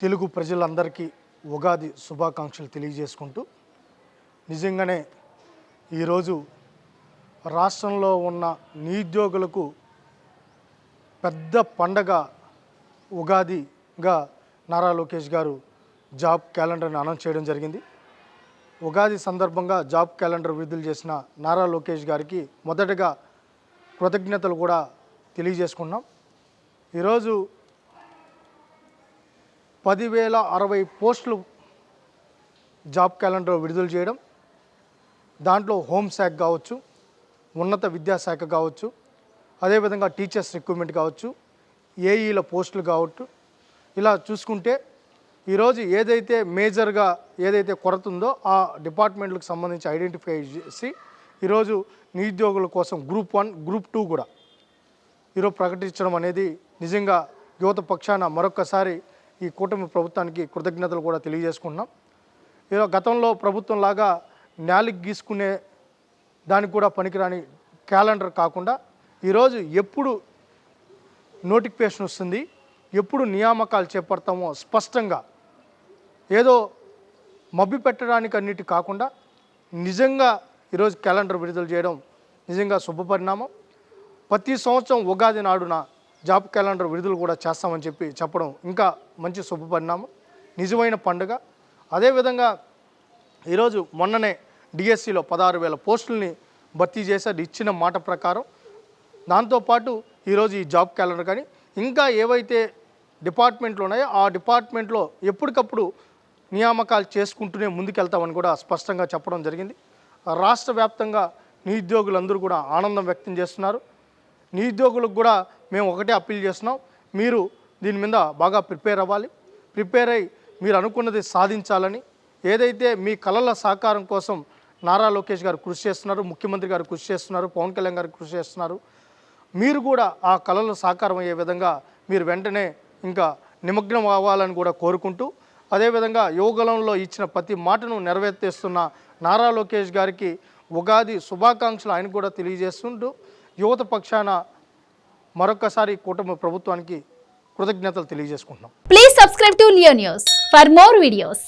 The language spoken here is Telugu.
తెలుగు ప్రజలందరికీ ఉగాది శుభాకాంక్షలు తెలియజేసుకుంటూ నిజంగానే ఈరోజు రాష్ట్రంలో ఉన్న నిరుద్యోగులకు పెద్ద పండగ ఉగాదిగా నారా లోకేష్ గారు జాబ్ క్యాలెండర్ని అనౌన్స్ చేయడం జరిగింది. ఉగాది సందర్భంగా జాబ్ క్యాలెండర్ విడుదల చేసిన నారా లోకేష్ గారికి మొదటగా కృతజ్ఞతలు కూడా తెలియజేసుకున్నాం. ఈరోజు 10,060 పోస్టులు జాబ్ క్యాలెండర్ విడుదల చేయడం, దాంట్లో హోంశాఖ కావచ్చు, ఉన్నత విద్యాశాఖ కావచ్చు, అదేవిధంగా టీచర్స్ రిక్రూట్మెంట్ కావచ్చు, ఏఈల పోస్టులు కావచ్చు, ఇలా చూసుకుంటే ఈరోజు ఏదైతే మేజర్గా ఏదైతే కొరత ఉందో ఆ డిపార్ట్మెంట్లకు సంబంధించి ఐడెంటిఫై చేసి ఈరోజు నిరుద్యోగుల కోసం గ్రూప్ 1, గ్రూప్ 2 కూడా ఈరోజు ప్రకటించడం అనేది నిజంగా యువత పక్షాన మరొకసారి ఈ కూటమి ప్రభుత్వానికి కృతజ్ఞతలు కూడా తెలియజేసుకుంటున్నాం. ఈరోజు గతంలో ప్రభుత్వం లాగా నేలకు గీసుకునే దానికి కూడా పనికిరాని క్యాలెండర్ కాకుండా ఈరోజు ఎప్పుడు నోటిఫికేషన్ వస్తుంది, ఎప్పుడు నియామకాలు చేపడతామో స్పష్టంగా ఏదో మభ్య పెట్టడానికి అన్నిటి కాకుండా నిజంగా ఈరోజు క్యాలెండర్ విడుదల చేయడం నిజంగా శుభపరిణామం. ప్రతి సంవత్సరం ఉగాది నాడున జాబ్ క్యాలెండర్ విడుదల కూడా చేస్తామని చెప్పడం ఇంకా మంచి శుభపరిణామం, నిజమైన పండుగ. అదేవిధంగా ఈరోజు మొన్ననే డిఎస్సిలో 16,000 పోస్టుల్ని భర్తీ చేశారు ఇచ్చిన మాట ప్రకారం. దాంతోపాటు ఈరోజు ఈ జాబ్ క్యాలెండర్ కానీ ఇంకా ఏవైతే డిపార్ట్మెంట్లు ఉన్నాయో ఆ డిపార్ట్మెంట్లో ఎప్పటికప్పుడు నియామకాలు చేసుకుంటూనే ముందుకెళ్తామని కూడా స్పష్టంగా చెప్పడం జరిగింది. రాష్ట్ర వ్యాప్తంగా నిరుద్యోగులందరూ కూడా ఆనందం వ్యక్తం చేస్తున్నారు. నిరుద్యోగులకు కూడా మేము ఒకటే అప్పీల్ చేస్తున్నాం, మీరు దీని మీద బాగా ప్రిపేర్ అవ్వాలి, ప్రిపేర్ అయ్యి మీరు అనుకున్నది సాధించాలని. ఏదైతే మీ కళల సాకారం కోసం నారా లోకేష్ గారు కృషి చేస్తున్నారు, ముఖ్యమంత్రి గారు కృషి చేస్తున్నారు, పవన్ కళ్యాణ్ గారు కృషి చేస్తున్నారు, మీరు కూడా ఆ కళలు సాకారం అయ్యే విధంగా మీరు వెంటనే ఇంకా నిమగ్నం అవ్వాలని కూడా కోరుకుంటూ, అదేవిధంగా యువగలంలో ఇచ్చిన ప్రతి మాటను నెరవేర్చేస్తున్న నారా లోకేష్ గారికి ఉగాది శుభాకాంక్షలు ఆయన కూడా తెలియజేస్తుంటూ యువత పక్షాన మరొకసారి కూటమి ప్రభుత్వానికి కృతజ్ఞతలు తెలియజేసుకుంటున్నాం. Please subscribe to Leo news for more videos.